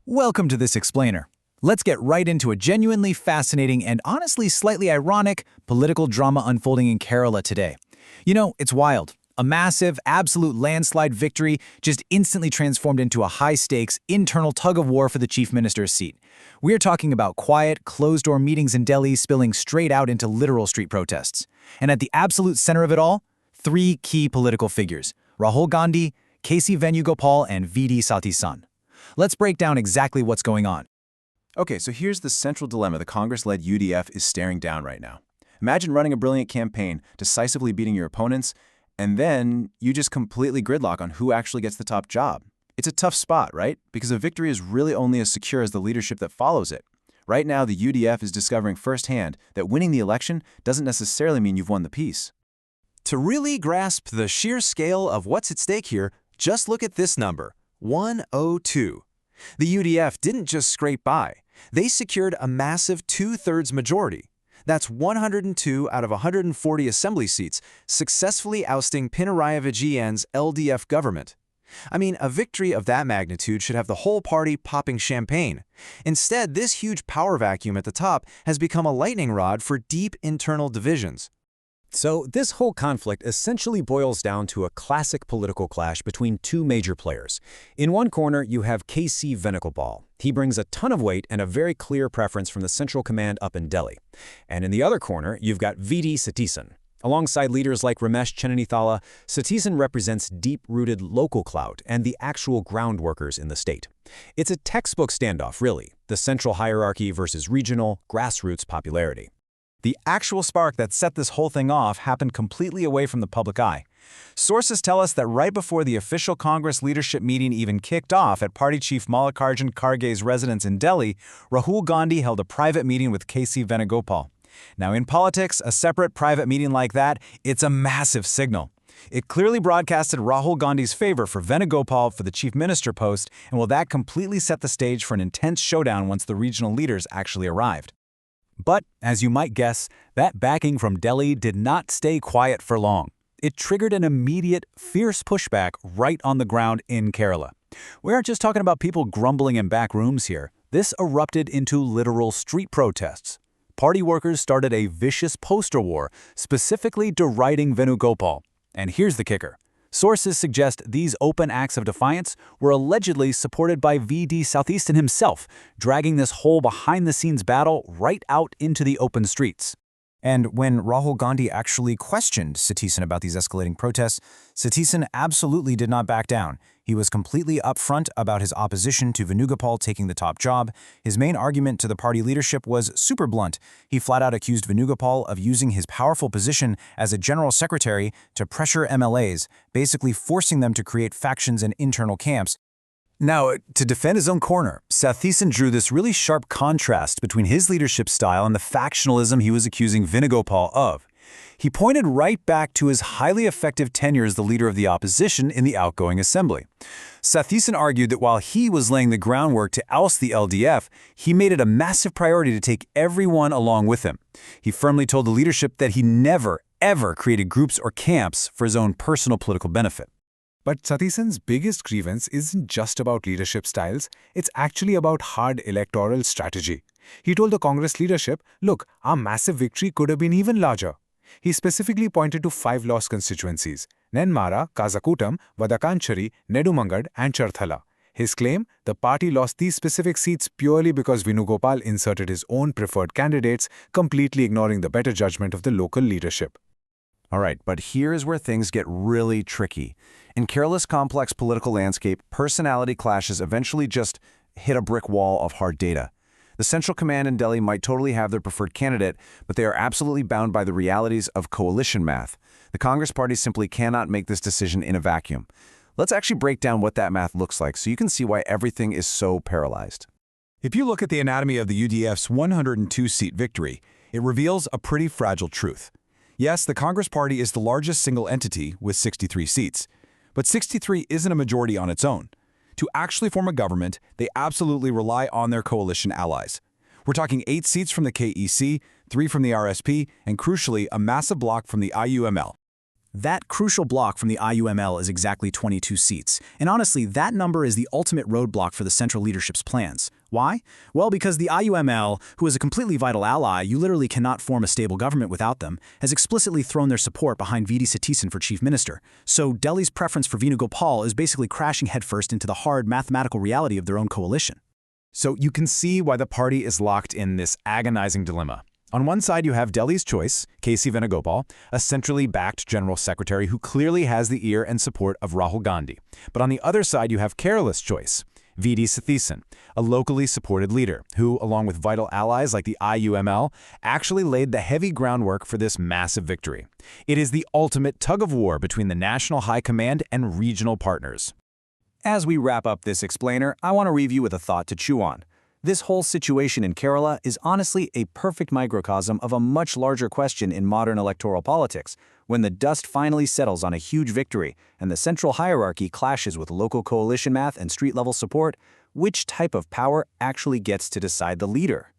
Welcome to this explainer. Let's get right into a genuinely fascinating and honestly slightly ironic political drama unfolding in Kerala today. It's wild. A massive, absolute landslide victory just instantly transformed into a high-stakes, internal tug-of-war for the chief minister's seat. We're talking about quiet, closed-door meetings in Delhi spilling straight out into literal street protests. And at the absolute center of it all, three key political figures: Rahul Gandhi, K.C. Venugopal, and V.D. Sathi. Let's break down exactly what's going on. Okay, so here's the central dilemma the Congress-led UDF is staring down right now. Imagine running a brilliant campaign, decisively beating your opponents, and then you just completely gridlock on who actually gets the top job. It's a tough spot, right? Because a victory is really only as secure as the leadership that follows it. Right now, the UDF is discovering firsthand that winning the election doesn't necessarily mean you've won the peace. To really grasp the sheer scale of what's at stake here, just look at this number, 102. The UDF didn't just scrape by. They secured a massive two-thirds majority. That's 102 out of 140 assembly seats, successfully ousting Pinarayi Vijayan's LDF government. I mean, a victory of that magnitude should have the whole party popping champagne. Instead, this huge power vacuum at the top has become a lightning rod for deep internal divisions. So this whole conflict essentially boils down to a classic political clash between two major players. In one corner, you have K.C. Venugopal. He brings a ton of weight and a very clear preference from the central command up in Delhi. And in the other corner, you've got V.D. Sathi. Alongside leaders like Ramesh Chennanithala, Sathi represents deep-rooted local clout and the actual ground workers in the state. It's a textbook standoff, really, the central hierarchy versus regional, grassroots popularity. The actual spark that set this whole thing off happened completely away from the public eye. Sources tell us that right before the official Congress leadership meeting even kicked off at party chief Mallikarjun Kharge's residence in Delhi, Rahul Gandhi held a private meeting with K.C. Venugopal. Now, in politics, a separate private meeting like that, it's a massive signal. It clearly broadcasted Rahul Gandhi's favor for Venugopal for the chief minister post, and will that completely set the stage for an intense showdown once the regional leaders actually arrived. But, as you might guess, that backing from Delhi did not stay quiet for long. It triggered an immediate, fierce pushback right on the ground in Kerala. We aren't just talking about people grumbling in back rooms here. This erupted into literal street protests. Party workers started a vicious poster war, specifically deriding Venugopal. And here's the kicker. Sources suggest these open acts of defiance were allegedly supported by V.D. Sathi himself, dragging this whole behind-the-scenes battle right out into the open streets. And when Rahul Gandhi actually questioned Sathi about these escalating protests, Sathi absolutely did not back down. He was completely upfront about his opposition to Venugopal taking the top job. His main argument to the party leadership was super blunt. He flat-out accused Venugopal of using his powerful position as a general secretary to pressure MLAs, basically forcing them to create factions and internal camps. Now, to defend his own corner, Sathi drew this really sharp contrast between his leadership style and the factionalism he was accusing Venugopal of. He pointed right back to his highly effective tenure as the leader of the opposition in the outgoing assembly. Sathi argued that while he was laying the groundwork to oust the LDF, he made it a massive priority to take everyone along with him. He firmly told the leadership that he never, ever created groups or camps for his own personal political benefit. But Sathi's biggest grievance isn't just about leadership styles, it's actually about hard electoral strategy. He told the Congress leadership, look, our massive victory could have been even larger. He specifically pointed to 5 lost constituencies: Nenmara, Kazakutam, Vadakanchari, Nedumangad and Charthala. His claim, the party lost these specific seats purely because Venugopal inserted his own preferred candidates, completely ignoring the better judgment of the local leadership. All right, but here's where things get really tricky. In Kerala's complex political landscape, personality clashes eventually just hit a brick wall of hard data. The central command in Delhi might totally have their preferred candidate, but they are absolutely bound by the realities of coalition math. The Congress party simply cannot make this decision in a vacuum. Let's actually break down what that math looks like so you can see why everything is so paralyzed. If you look at the anatomy of the UDF's 102-seat victory, it reveals a pretty fragile truth. Yes, the Congress Party is the largest single entity with 63 seats, but 63 isn't a majority on its own. To actually form a government, they absolutely rely on their coalition allies. We're talking 8 seats from the KEC, 3 from the RSP, and crucially, a massive block from the IUML. That crucial block from the IUML is exactly 22 seats. And honestly, that number is the ultimate roadblock for the central leadership's plans. Why? Well, because the IUML, who is a completely vital ally, you literally cannot form a stable government without them, has explicitly thrown their support behind V.D. Satisan for chief minister. So Delhi's preference for Venugopal is basically crashing headfirst into the hard mathematical reality of their own coalition. So you can see why the party is locked in this agonizing dilemma. On one side, you have Delhi's choice, K.C. Venugopal, a centrally backed general secretary who clearly has the ear and support of Rahul Gandhi. But on the other side, you have Kerala's choice, V.D. Satisan, a locally supported leader who, along with vital allies like the IUML, actually laid the heavy groundwork for this massive victory. It is the ultimate tug-of-war between the national high command and regional partners. As we wrap up this explainer, I want to leave you with a thought to chew on. This whole situation in Kerala is honestly a perfect microcosm of a much larger question in modern electoral politics. When the dust finally settles on a huge victory and the central hierarchy clashes with local coalition math and street-level support, which type of power actually gets to decide the leader?